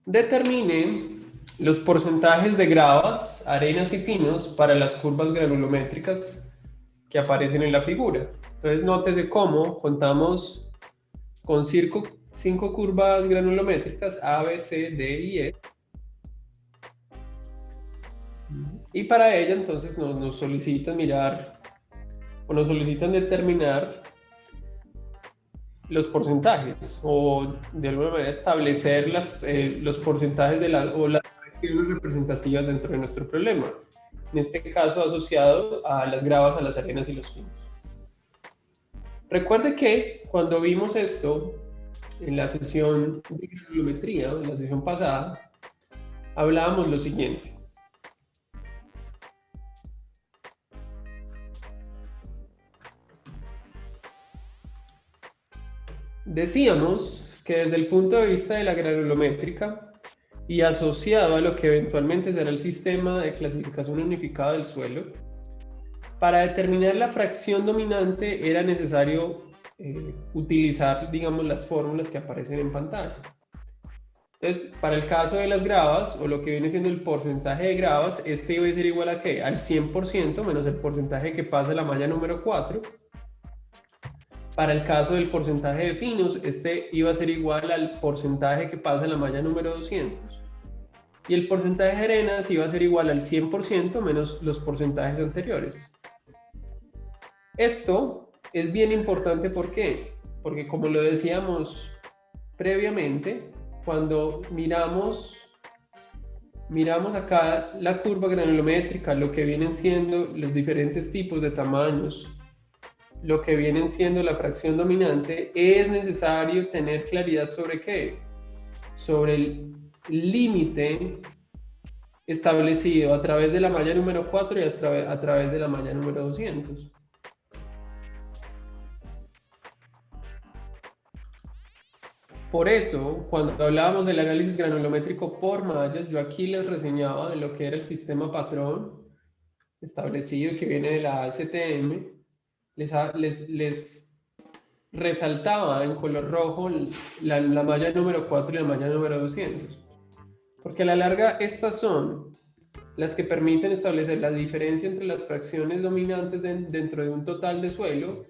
Determine los porcentajes de gravas, arenas y pinos para las curvas granulométricas que aparecen en la figura. Entonces, nótese cómo contamos con cinco curvas granulométricas A, B, C, D y E. Y para ella, entonces, nos solicitan mirar o nos solicitan determinar los porcentajes o de alguna manera establecer los porcentajes de las fracciones representativas dentro de nuestro problema. En este caso asociado a las gravas, a las arenas y los pinos. Recuerde que cuando vimos esto en la sesión de granulometría, en la sesión pasada, hablábamos lo siguiente. Decíamos que desde el punto de vista de la granulométrica y asociado a lo que eventualmente será el sistema de clasificación unificada del suelo, para determinar la fracción dominante era necesario utilizar, digamos, las fórmulas que aparecen en pantalla. Entonces, para el caso de las gravas, o lo que viene siendo el porcentaje de gravas, este iba a ser igual a ¿qué? Al 100% menos el porcentaje que pasa a la malla número 4. Para el caso del porcentaje de pinos, este iba a ser igual al porcentaje que pasa en la malla número 200. Y el porcentaje de arenas iba a ser igual al 100% menos los porcentajes anteriores. Esto es bien importante, ¿por qué? Porque como lo decíamos previamente, cuando miramos acá la curva granulométrica, lo que vienen siendo los diferentes tipos de tamaños, lo que vienen siendo la fracción dominante, es necesario tener claridad sobre qué, sobre el límite establecido a través de la malla número 4 y a través de la malla número 200. Por eso, cuando hablábamos del análisis granulométrico por mallas, yo aquí les reseñaba de lo que era el sistema patrón establecido que viene de la ASTM, les resaltaba en color rojo la malla número 4 y la malla número 200. Porque a la larga estas son las que permiten establecer la diferencia entre las fracciones dominantes dentro de un total de suelo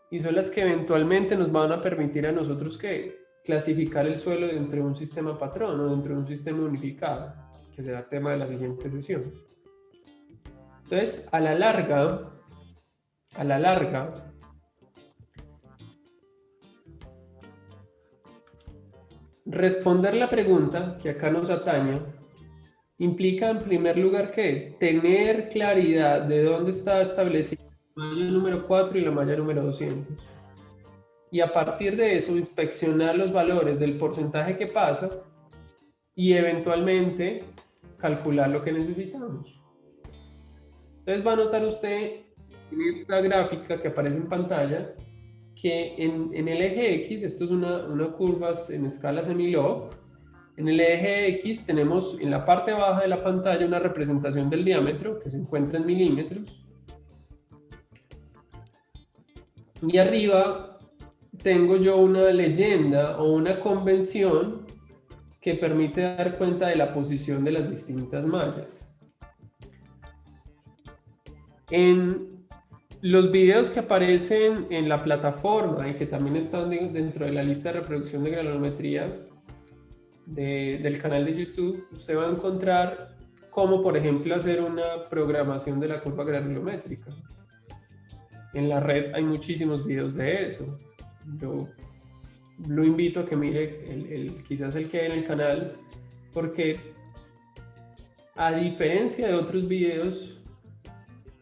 y son las que eventualmente nos van a permitir a nosotros que clasificar el suelo dentro de un sistema patrón o dentro de un sistema unificado, que será tema de la siguiente sesión. Entonces, a la larga, responder la pregunta que acá nos atañe implica en primer lugar que tener claridad de dónde está establecida la malla número 4 y la malla número 200. Y a partir de eso inspeccionar los valores del porcentaje que pasa y eventualmente calcular lo que necesitamos. Entonces va a notar usted en esta gráfica que aparece en pantalla que en el eje X, esto es una curva en escala semilog, en el eje X tenemos en la parte baja de la pantalla una representación del diámetro que se encuentra en milímetros. Y arriba tengo yo una leyenda o una convención que permite dar cuenta de la posición de las distintas mallas. En los videos que aparecen en la plataforma y que también están dentro de la lista de reproducción de granulometría del canal de YouTube, usted va a encontrar cómo, por ejemplo, hacer una programación de la curva granulométrica. En la red hay muchísimos videos de eso. Yo lo invito a que mire quizás el que hay en el canal, porque a diferencia de otros videos,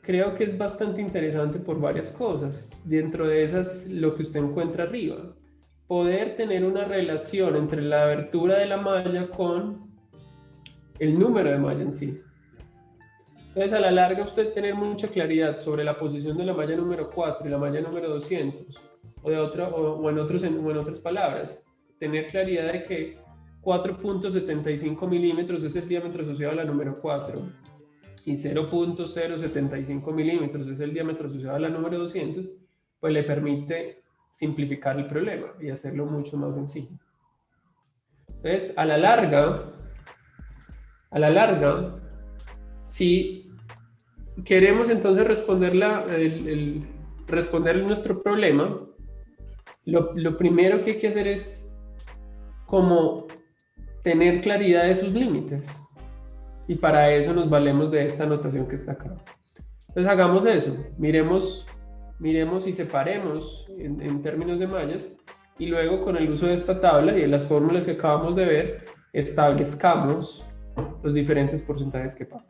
creo que es bastante interesante por varias cosas. Dentro de esas, lo que usted encuentra arriba. Poder tener una relación entre la abertura de la malla con el número de malla en sí. Entonces, a la larga, usted tener mucha claridad sobre la posición de la malla número 4 y la malla número 200, o en otras palabras, tener claridad de que 4.75 milímetros es el diámetro asociado a la número 4 y 0.075 milímetros es el diámetro asociado a la número 200, pues le permite simplificar el problema y hacerlo mucho más sencillo. Entonces, a la larga, A la larga, si queremos entonces responder nuestro problema, lo primero que hay que hacer es como tener claridad de sus límites. Y para eso nos valemos de esta anotación que está acá. Entonces hagamos eso, miremos y separemos en términos de mallas, y luego con el uso de esta tabla y de las fórmulas que acabamos de ver, establezcamos los diferentes porcentajes que pasan.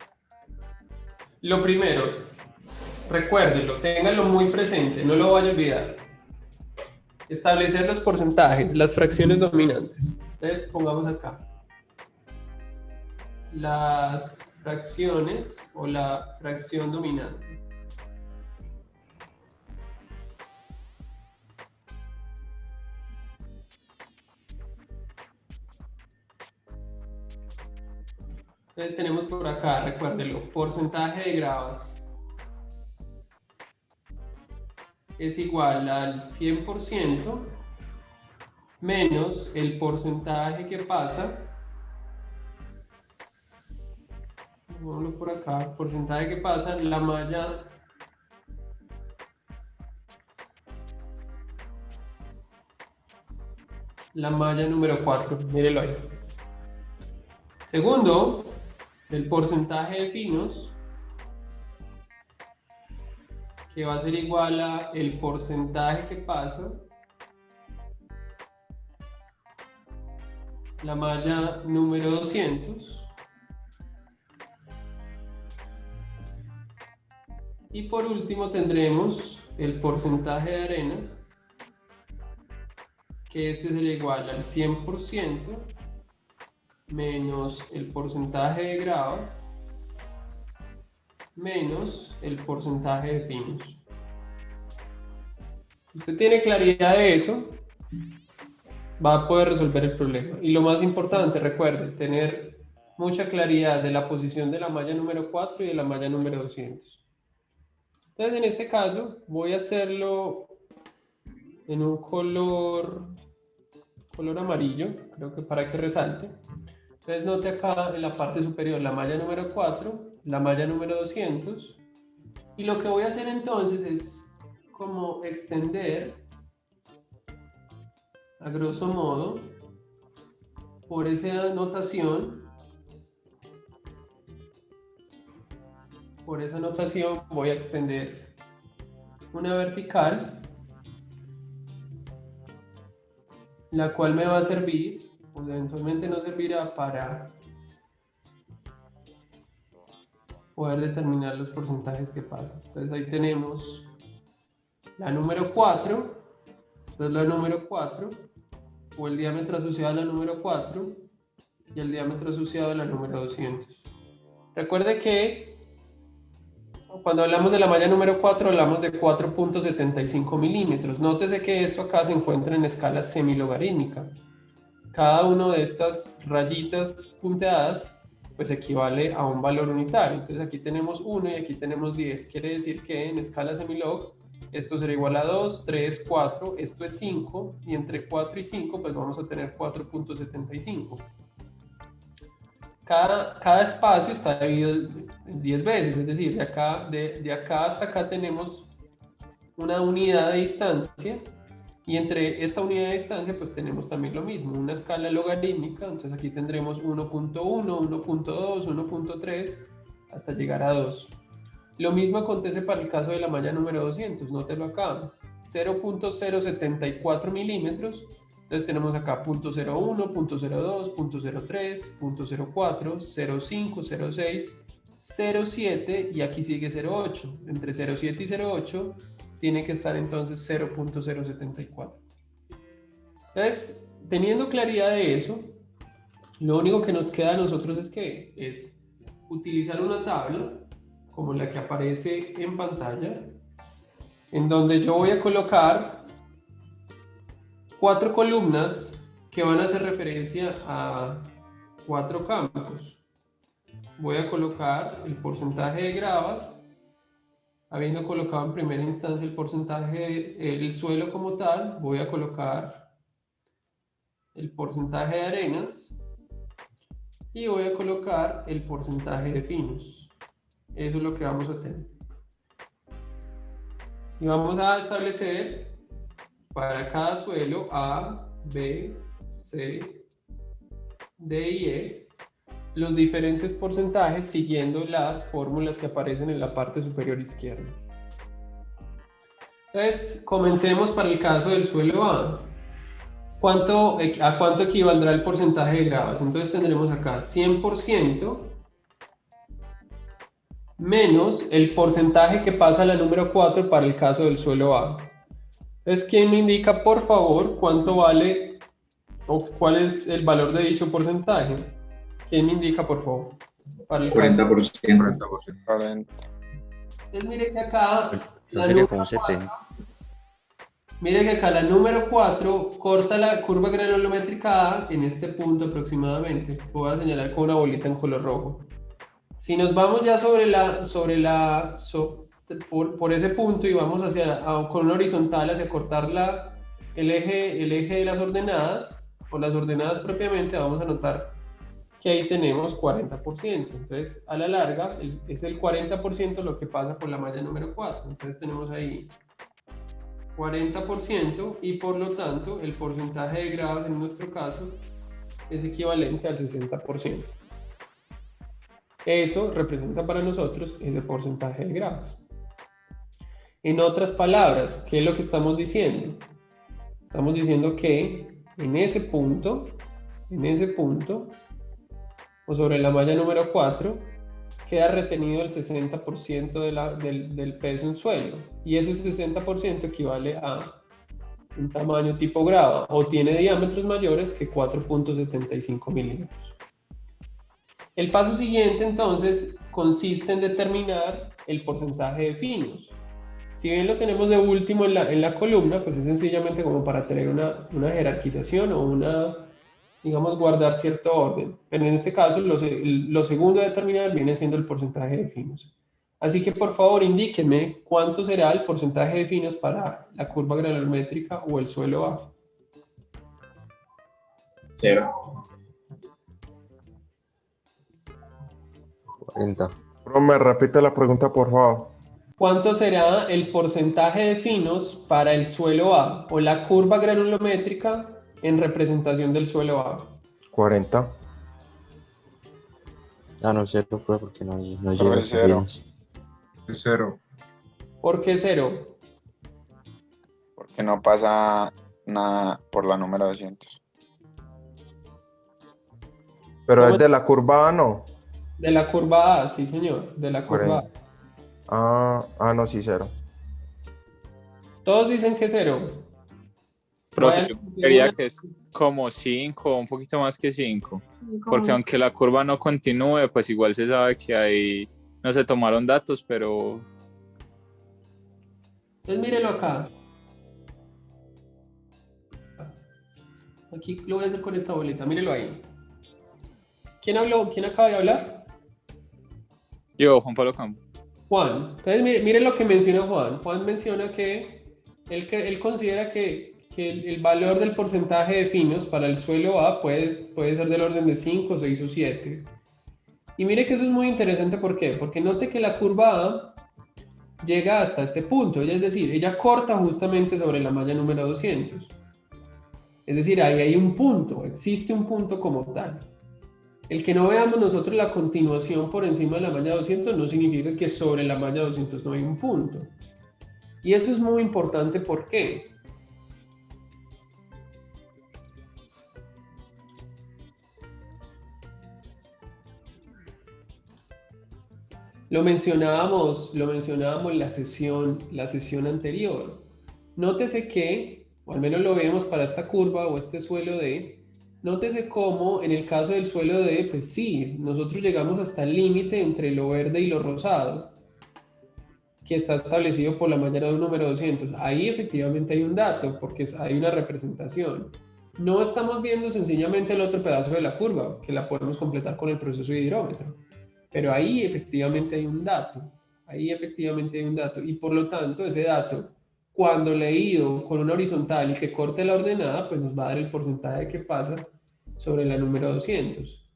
Lo primero, recuérdelo, ténganlo muy presente, no lo vaya a olvidar. Establecer los porcentajes, las fracciones dominantes. Entonces pongamos acá las fracciones o la fracción dominante. Entonces tenemos por acá, recuérdenlo, porcentaje de gravas es igual al 100% menos el porcentaje que pasa, vámonos por acá, porcentaje que pasa, la malla número 4, mírenlo ahí. Segundo, el porcentaje de finos, que va a ser igual a el porcentaje que pasa, la malla número 200. Y por último tendremos el porcentaje de arenas, que este sería igual al 100% menos el porcentaje de gravas menos el porcentaje de finos. Usted tiene claridad de eso, va a poder resolver el problema. Y lo más importante, recuerde, tener mucha claridad de la posición de la malla número 4 y de la malla número 200. Entonces, en este caso, voy a hacerlo en un color amarillo, creo que para que resalte. Entonces, note acá en la parte superior la malla número 4, la malla número 200. Y lo que voy a hacer entonces es como extender, a grosso modo, por esa notación, voy a extender una vertical, la cual me va a servir, pues eventualmente nos servirá para poder determinar los porcentajes que pasan. Entonces ahí tenemos la número 4, esta es la número 4, o el diámetro asociado a la número 4 y el diámetro asociado a la número 200. Recuerde que cuando hablamos de la malla número 4 hablamos de 4.75 milímetros. Nótese que esto acá se encuentra en escala semilogarítmica. Cada una de estas rayitas punteadas pues equivale a un valor unitario. Entonces aquí tenemos 1 y aquí tenemos 10. Quiere decir que en escala semilog esto será igual a 2, 3, 4, esto es 5 y entre 4 y 5 pues vamos a tener 4.75. Cada espacio está dividido 10 veces, es decir, de acá hasta acá tenemos una unidad de distancia y entre esta unidad de distancia pues tenemos también lo mismo, una escala logarítmica, entonces aquí tendremos 1.1, 1.2, 1.3 hasta llegar a 2. Lo mismo acontece para el caso de la malla número 200, nótelo acá, 0.074 milímetros. Entonces tenemos acá .01, .02, .03, .04, 0.5, 0.6, 0.7 y aquí sigue 0.8. Entre 0.7 y 0.8 tiene que estar entonces 0.074. Entonces, teniendo claridad de eso, lo único que nos queda a nosotros es utilizar una tabla como la que aparece en pantalla, en donde yo voy a colocar 4 columnas que van a hacer referencia a 4 campos. Voy a colocar el porcentaje de gravas, habiendo colocado en primera instancia el porcentaje del suelo como tal, voy a colocar el porcentaje de arenas y voy a colocar el porcentaje de finos. Eso es lo que vamos a tener. Y vamos a establecer para cada suelo A, B, C, D y E los diferentes porcentajes siguiendo las fórmulas que aparecen en la parte superior izquierda. Entonces, comencemos para el caso del suelo A. ¿A cuánto equivaldrá el porcentaje de grados? Entonces tendremos acá 100% menos el porcentaje que pasa a la número 4 para el caso del suelo A. Entonces, ¿quién me indica, por favor, cuánto vale o cuál es el valor de dicho porcentaje? ¿Quién me indica, por favor? Para el 40%. 40. Entonces, mire que acá No sería como 70. Mire que acá la número 4 corta la curva granulométrica A en este punto aproximadamente, que voy a señalar con una bolita en color rojo. Si nos vamos ya por ese punto y vamos con una horizontal hacia cortar el eje de las ordenadas, o las ordenadas propiamente, vamos a notar que ahí tenemos 40%. Entonces, a la larga, es el 40% lo que pasa por la malla número 4. Entonces, tenemos ahí 40% y por lo tanto el porcentaje de grados en nuestro caso es equivalente al 60%. Eso representa para nosotros ese porcentaje de grados. En otras palabras, ¿qué es lo que estamos diciendo? Estamos diciendo que en ese punto, o sobre la malla número 4, queda retenido el 60% del peso en suelo. Y ese 60% equivale a un tamaño tipo grava o tiene diámetros mayores que 4.75 milímetros. El paso siguiente entonces consiste en determinar el porcentaje de finos. Si bien lo tenemos de último en la columna, pues es sencillamente como para tener una jerarquización o digamos, guardar cierto orden. Pero en este caso, lo segundo a determinar viene siendo el porcentaje de finos. Así que, por favor, indíquenme cuánto será el porcentaje de finos para la curva granulométrica o el suelo A. 0. 40. Me repite la pregunta, por favor. ¿Cuánto será el porcentaje de finos para el suelo A o la curva granulométrica en representación del suelo A? 40. Ah, no, 0, porque no Pero llega es cero. bien. 0. ¿Por qué 0? Porque no pasa nada por la número 200. Pero ¿Cómo? es de la curva A, ¿no? De la curva A, sí señor, de la curva A. 40. No, sí, 0. Todos dicen que 0. Profe, yo creería que es como 5, un poquito más que 5. Porque aunque la curva no continúe, pues igual se sabe que ahí no se tomaron datos, pero... Entonces mírelo acá. Aquí lo voy a hacer con esta bolita, mírelo ahí. ¿Quién habló? ¿Quién acaba de hablar? Yo, Juan Pablo Campo. Juan. Entonces mire lo que menciona Juan. Juan menciona que él considera que el valor del porcentaje de finos para el suelo A puede ser del orden de 5, 6 o 7. Y mire que eso es muy interesante, ¿por qué? Porque note que la curva A llega hasta este punto, es decir, ella corta justamente sobre la malla número 200. Es decir, ahí hay un punto, existe un punto como tal. El que no veamos nosotros la continuación por encima de la malla 200 no significa que sobre la malla 200 no hay un punto. Y eso es muy importante, ¿por qué? Lo mencionábamos la sesión anterior. Nótese que, o al menos lo vemos para esta curva o este suelo D, nótese cómo en el caso del suelo D, pues sí, nosotros llegamos hasta el límite entre lo verde y lo rosado, que está establecido por la malla número 200. Ahí efectivamente hay un dato, porque hay una representación. No estamos viendo sencillamente el otro pedazo de la curva, que la podemos completar con el proceso de hidrómetro. Pero ahí efectivamente hay un dato, y por lo tanto ese dato, cuando leído con una horizontal y que corte la ordenada, pues nos va a dar el porcentaje que pasa sobre la número 200.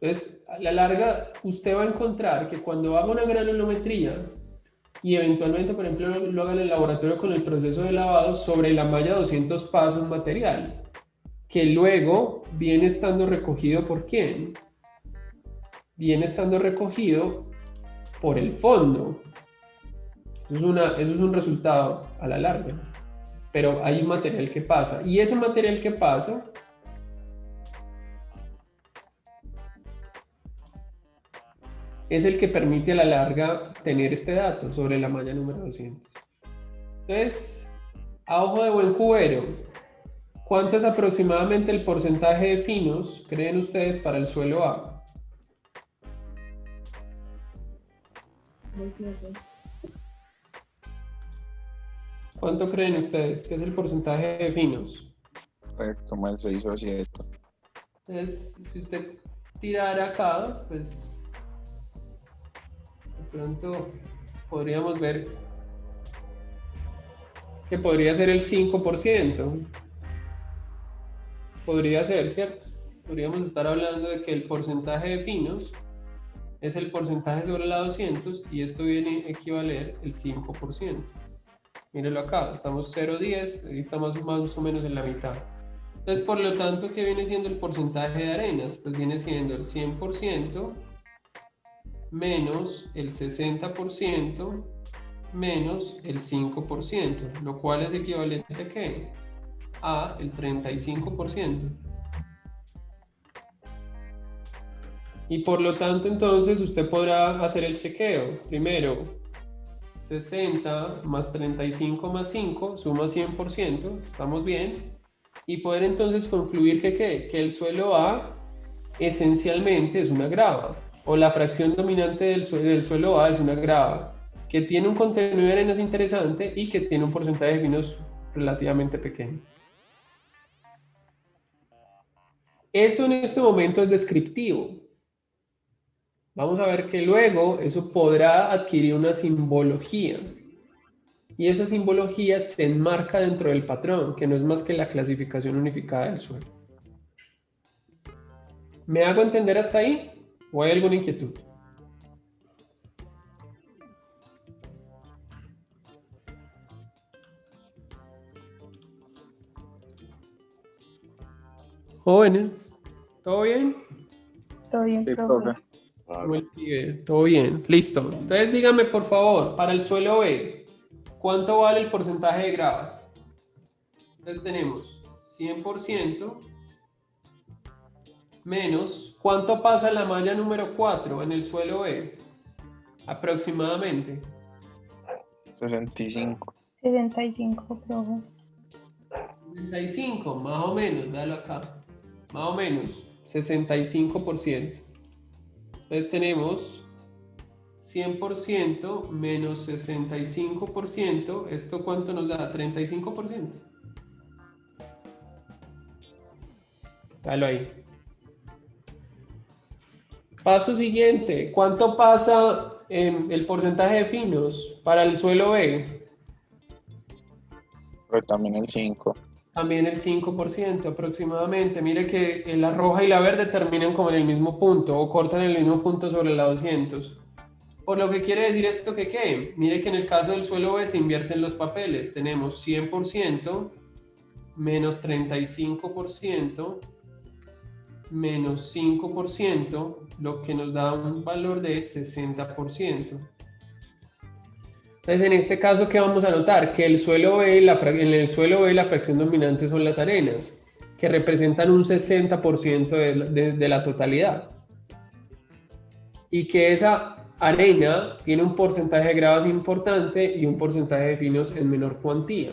Entonces, a la larga, usted va a encontrar que cuando haga una granulometría y eventualmente, por ejemplo, lo haga en el laboratorio con el proceso de lavado sobre la malla 200 pasos material, que luego viene estando recogido ¿por quién? Viene estando recogido por el fondo. Eso es un resultado a la larga. Pero hay un material que pasa. Y ese material que pasa es el que permite a la larga tener este dato sobre la malla número 200. Entonces, a ojo de buen cubero, ¿cuánto es aproximadamente el porcentaje de finos, creen ustedes, para el suelo A? ¿Cuánto creen ustedes que es el porcentaje de finos? Como el 6 o 7. Entonces, si usted tirara acá, pues de pronto podríamos ver que podría ser el 5%. Podría ser, ¿cierto? Podríamos estar hablando de que el porcentaje de finos es el porcentaje sobre la 200 y esto viene a equivaler el 5%. Mírenlo acá, estamos 0,10 y estamos más o menos en la mitad. Entonces, por lo tanto, ¿qué viene siendo el porcentaje de arenas? Pues viene siendo el 100% menos el 60% menos el 5%, lo cual es equivalente ¿a qué? A el 35%. Y por lo tanto, entonces, usted podrá hacer el chequeo. Primero, 60 más 35 más 5 suma 100%, estamos bien. Y poder entonces concluir que, ¿qué? Que el suelo A esencialmente es una grava, o la fracción dominante del suelo A es una grava, que tiene un contenido de arenas interesante y que tiene un porcentaje de finos relativamente pequeño. Eso en este momento es descriptivo. Vamos a ver que luego eso podrá adquirir una simbología. Y esa simbología se enmarca dentro del patrón, que no es más que la clasificación unificada del suelo. ¿Me hago entender hasta ahí? ¿O hay alguna inquietud? Jóvenes, ¿todo bien? Todo bien, Sí, profe. profe. Todo bien, listo. Entonces dígame por favor, para el suelo B, ¿cuánto vale el porcentaje de gravas? Entonces tenemos 100% menos, ¿cuánto pasa en la malla número 4 en el suelo B? Aproximadamente. 65. 65, profe. 65, más o menos, véalo acá. Más o menos, 65%. Entonces tenemos 100% menos 65%. ¿Esto cuánto nos da? 35%. Dalo ahí. Paso siguiente. ¿Cuánto pasa el porcentaje de finos para el suelo B? Pero también el 5. También el 5% aproximadamente. Mire que la roja y la verde terminan como en el mismo punto o cortan en el mismo punto sobre la 200. Por lo que quiere decir esto que ¿qué? Mire que en el caso del suelo B se invierten los papeles. Tenemos 100% menos 35% menos 5%, lo que nos da un valor de 60%. Entonces, en este caso, ¿qué vamos a notar? Que el suelo B, en el suelo B la fracción dominante son las arenas, que representan un 60% de la totalidad. Y que esa arena tiene un porcentaje de gravas importante y un porcentaje de finos en menor cuantía.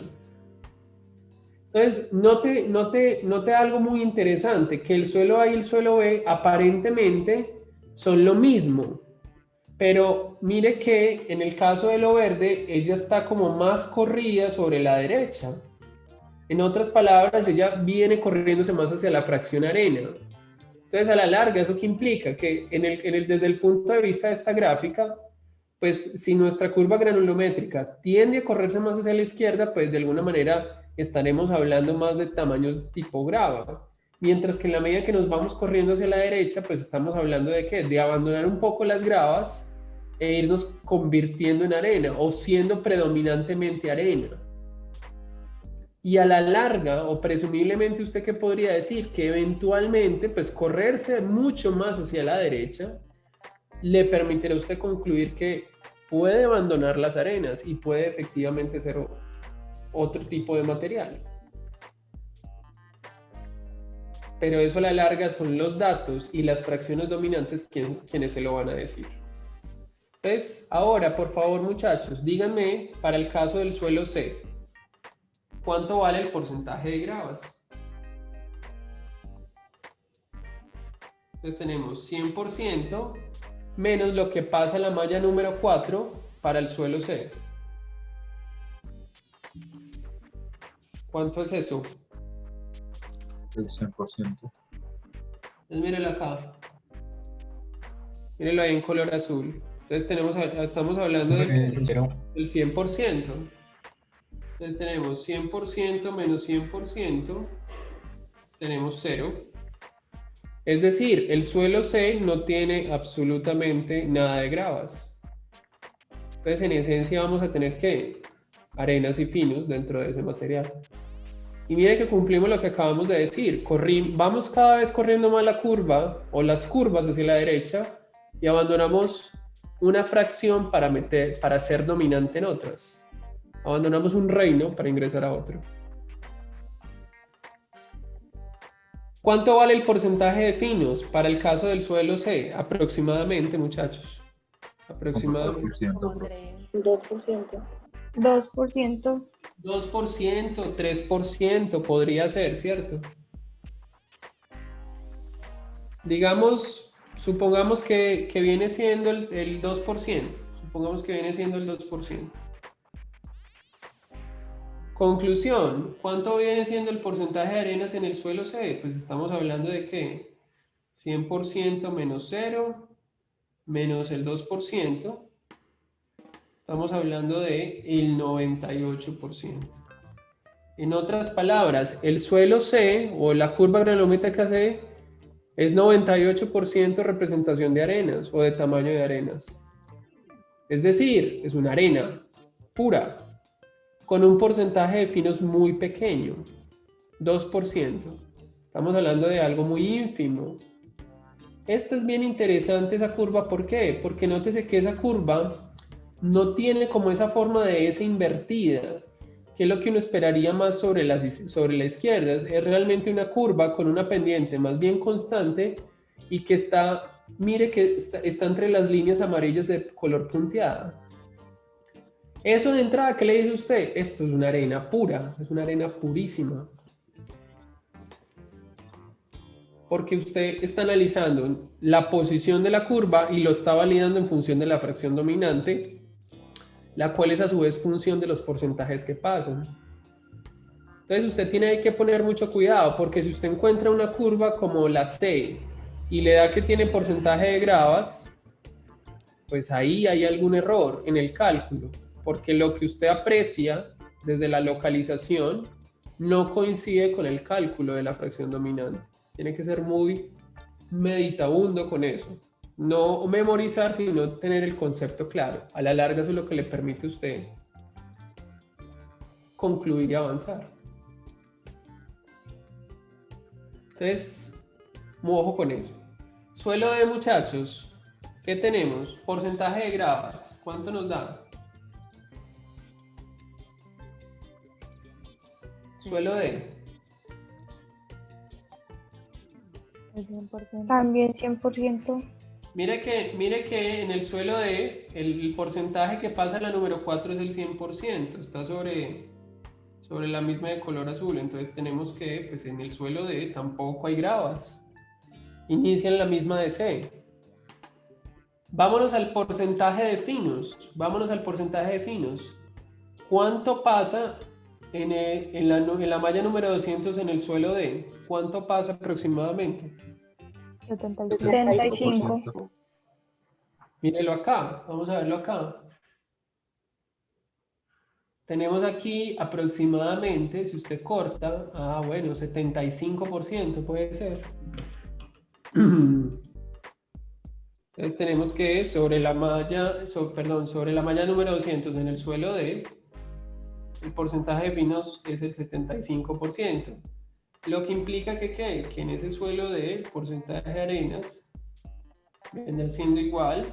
Entonces, note algo muy interesante, que el suelo A y el suelo B aparentemente son lo mismo. Pero mire que en el caso de lo verde, ella está como más corrida sobre la derecha. En otras palabras, ella viene corriéndose más hacia la fracción arena. Entonces, a la larga, ¿eso qué implica? Que desde el punto de vista de esta gráfica, pues si nuestra curva granulométrica tiende a correrse más hacia la izquierda, pues de alguna manera estaremos hablando más de tamaños tipo grava. Mientras que en la medida que nos vamos corriendo hacia la derecha, pues estamos hablando de ¿qué? De abandonar un poco las gravas e irnos convirtiendo en arena o siendo predominantemente arena. Y a la larga, o presumiblemente usted qué podría decir, que eventualmente pues correrse mucho más hacia la derecha le permitirá a usted concluir que puede abandonar las arenas y puede efectivamente ser otro tipo de material. Pero eso a la larga son los datos y las fracciones dominantes quienes se lo van a decir. Entonces, ahora, por favor, muchachos, díganme para el caso del suelo C, ¿cuánto vale el porcentaje de gravas? Entonces tenemos 100% menos lo que pasa en la malla número 4 para el suelo C. ¿Cuánto es eso? El 100%. Entonces mírenlo acá. Mírenlo ahí en color azul. Entonces estamos hablando del 100%. Entonces tenemos 100% menos 100%, tenemos 0. Es decir, el suelo C no tiene absolutamente nada de gravas. Entonces en esencia vamos a tener ¿qué? Arenas y pinos dentro de ese material. Y mire que cumplimos lo que acabamos de decir. Vamos cada vez corriendo más la curva o las curvas hacia la derecha y abandonamos una fracción para ser dominante en otras. Abandonamos un reino para ingresar a otro. ¿Cuánto vale el porcentaje de finos para el caso del suelo C? Aproximadamente, muchachos. Aproximadamente. 2%. 2%. 2%, 3% podría ser, ¿cierto? Digamos, supongamos que viene siendo el 2%. Supongamos que viene siendo el 2%. Conclusión, ¿cuánto viene siendo el porcentaje de arenas en el suelo C? Pues estamos hablando de que 100% menos 0, menos el 2%. Estamos hablando de el 98%. En otras palabras, el suelo C o la curva granulométrica C es 98% representación de arenas o de tamaño de arenas. Es decir, es una arena pura con un porcentaje de finos muy pequeño, 2%. Estamos hablando de algo muy ínfimo. Esta es bien interesante esa curva, ¿por qué? Porque nótese que esa curva no tiene como esa forma de S invertida, que es lo que uno esperaría más sobre la izquierda. Es realmente una curva con una pendiente más bien constante y que mire que está entre las líneas amarillas de color punteada. Eso de entrada, ¿qué le dice usted? Esto es una arena pura, es una arena purísima. Porque usted está analizando la posición de la curva y lo está validando en función de la fracción dominante, la cual es a su vez función de los porcentajes que pasan. Entonces usted tiene que poner mucho cuidado, porque si usted encuentra una curva como la C y le da que tiene porcentaje de gravas, pues ahí hay algún error en el cálculo, porque lo que usted aprecia desde la localización no coincide con el cálculo de la fracción dominante. Tiene que ser muy meditabundo con eso. No memorizar, sino tener el concepto claro. A la larga eso es lo que le permite a usted concluir y avanzar. Entonces, muy ojo con eso. Suelo de muchachos, ¿qué tenemos? Porcentaje de gravas, ¿cuánto nos da? Suelo de... El 100%. También 100%. Mire que en el suelo D, el porcentaje que pasa en la número 4 es el 100%, está sobre la misma de color azul, entonces tenemos que, pues en el suelo D tampoco hay gravas, inician la misma de C. Vámonos al porcentaje de finos, ¿cuánto pasa en la malla número 200 en el suelo D? ¿Cuánto pasa aproximadamente? 75. Mírelo acá, vamos a verlo acá. tenemos aquí aproximadamente, si usted corta, bueno, 75% puede ser. Entonces tenemos que sobre la malla, sobre la malla número 200 en el suelo D, el porcentaje de finos es el 75%. Lo que implica que en ese suelo D el porcentaje de arenas vendrá siendo igual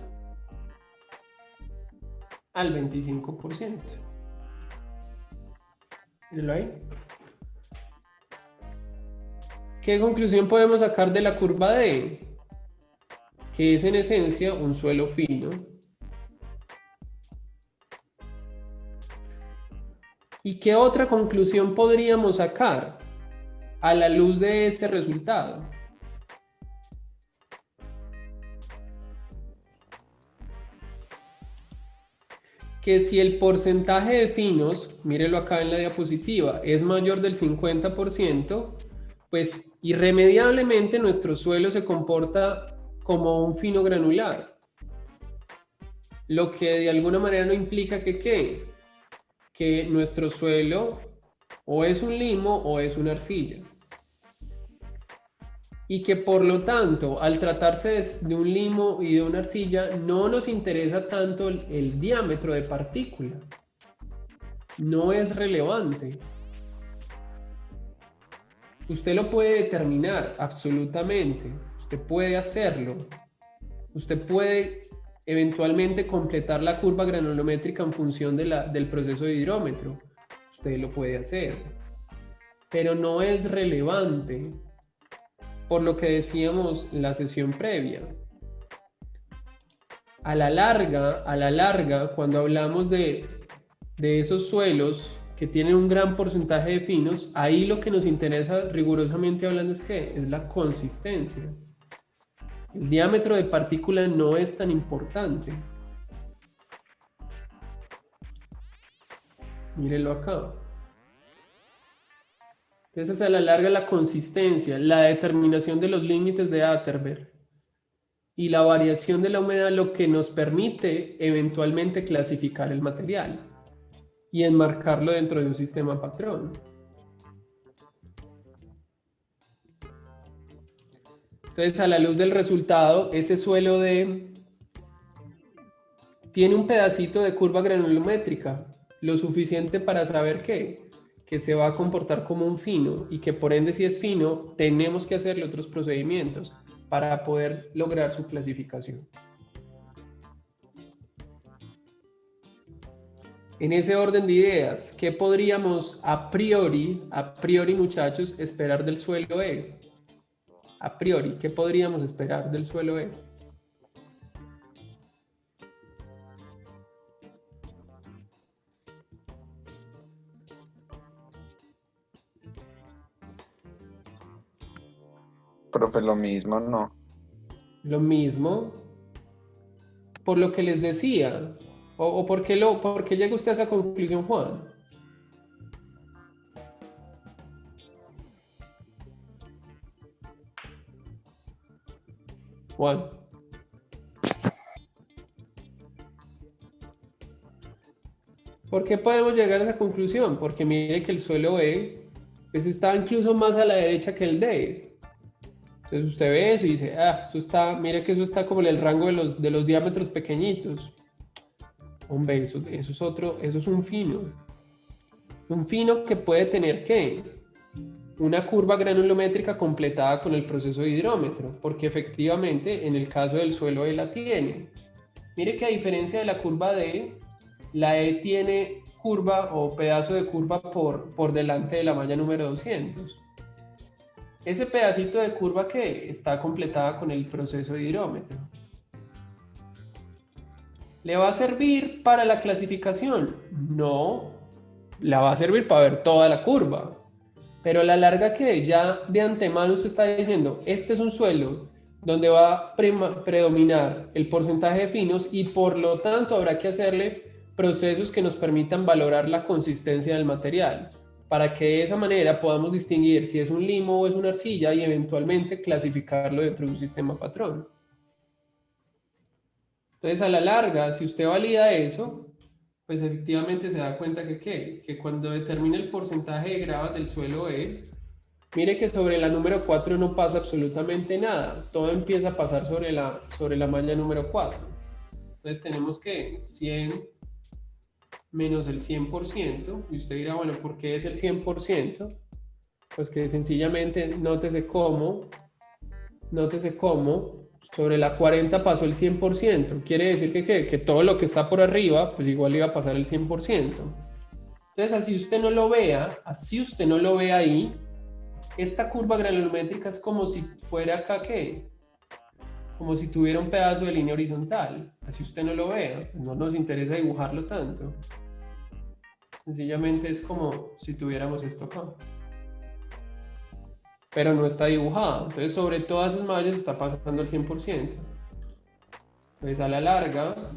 al 25%. Mírenlo ahí. ¿Qué conclusión podemos sacar de la curva D? Que es en esencia un suelo fino. ¿Y qué otra conclusión podríamos sacar a la luz de este resultado? Que si el porcentaje de finos, mírelo acá en la diapositiva, es mayor del 50%, pues irremediablemente nuestro suelo se comporta como un fino granular. Lo que de alguna manera no implica que nuestro suelo o es un limo o es una arcilla. Y que por lo tanto, al tratarse de un limo y de una arcilla, no nos interesa tanto el diámetro de partícula. No es relevante. Usted lo puede determinar absolutamente. Usted puede hacerlo. Usted puede eventualmente completar la curva granulométrica en función del proceso de hidrómetro. Usted lo puede hacer. Pero no es relevante. Por lo que decíamos en la sesión previa. A la larga, cuando hablamos de esos suelos que tienen un gran porcentaje de finos, ahí lo que nos interesa rigurosamente hablando es la consistencia. El diámetro de partícula no es tan importante. Mírenlo acá. Entonces, a la larga, la consistencia, la determinación de los límites de Atterberg y la variación de la humedad lo que nos permite eventualmente clasificar el material y enmarcarlo dentro de un sistema patrón. Entonces, a la luz del resultado, ese suelo tiene un pedacito de curva granulométrica, lo suficiente para saber que se va a comportar como un fino y que por ende si es fino tenemos que hacerle otros procedimientos para poder lograr su clasificación. En ese orden de ideas, ¿qué podríamos a priori muchachos, esperar del suelo E? A priori, ¿qué podríamos esperar del suelo E? Profe, lo mismo, ¿no? Lo mismo, por lo que les decía, o por qué llega usted a esa conclusión, Juan. Juan. ¿Por qué podemos llegar a esa conclusión? Porque mire que el suelo E pues está incluso más a la derecha que el D. Entonces usted ve eso y dice, mire que eso está como en el rango de los diámetros pequeñitos. Hombre, eso es un fino. Un fino que puede tener, ¿qué? Una curva granulométrica completada con el proceso de hidrómetro, porque efectivamente en el caso del suelo E la tiene. Mire que a diferencia de la curva D, la E tiene curva o pedazo de curva por delante de la malla número 200. Ese pedacito de curva que está completada con el proceso de hidrómetro. ¿Le va a servir para la clasificación? No, la va a servir para ver toda la curva. Pero a la larga que ya de antemano usted está diciendo, este es un suelo donde va a predominar el porcentaje de finos y por lo tanto habrá que hacerle procesos que nos permitan valorar la consistencia del material, para que de esa manera podamos distinguir si es un limo o es una arcilla y eventualmente clasificarlo dentro de un sistema patrón. Entonces, a la larga, si usted valida eso, pues efectivamente se da cuenta que cuando determina el porcentaje de gravas del suelo E, mire que sobre la número 4 no pasa absolutamente nada, todo empieza a pasar sobre la malla número 4. Entonces tenemos que 100 menos el 100%, y usted dirá, bueno, ¿por qué es el 100%? Pues que sencillamente nótese cómo sobre la 40 pasó el 100%. Quiere decir que todo lo que está por arriba, pues igual iba a pasar el 100%. Entonces, así usted no lo vea ahí, esta curva granulométrica es como si fuera acá, ¿qué? Como si tuviera un pedazo de línea horizontal. Así usted no lo vea, no nos interesa dibujarlo tanto. Sencillamente es como si tuviéramos esto acá. Pero no está dibujado. Entonces sobre todas esas mallas está pasando el 100%. Entonces a la larga,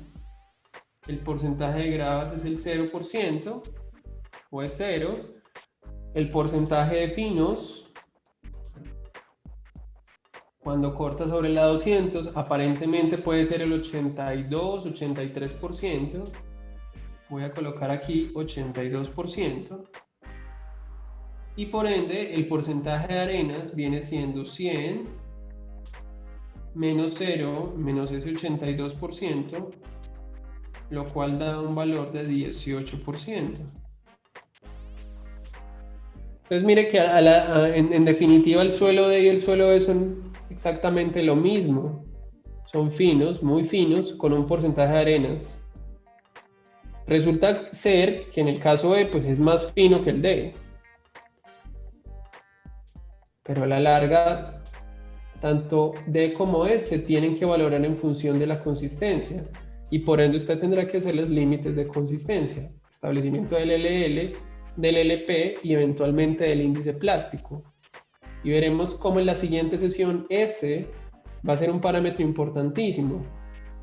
el porcentaje de gravas es el 0%, o es 0. El porcentaje de finos, cuando corta sobre la 200, aparentemente puede ser el 82, 83%. Voy a colocar aquí 82%. Y por ende, el porcentaje de arenas viene siendo 100 menos 0 menos ese 82%, lo cual da un valor de 18%. Entonces mire que en definitiva el suelo D y el suelo E son exactamente lo mismo. Son finos, muy finos, con un porcentaje de arenas. Resulta ser que en el caso E pues es más fino que el D. Pero a la larga, tanto D como E se tienen que valorar en función de la consistencia. Y por ende usted tendrá que hacer los límites de consistencia. Establecimiento del LL, del LP y eventualmente del índice plástico. Y veremos cómo en la siguiente sesión S va a ser un parámetro importantísimo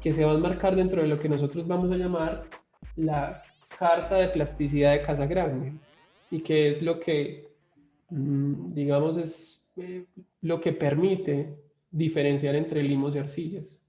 que se va a enmarcar dentro de lo que nosotros vamos a llamar la carta de plasticidad de Casagrande, y que es lo que, digamos, es lo que permite diferenciar entre limos y arcillas.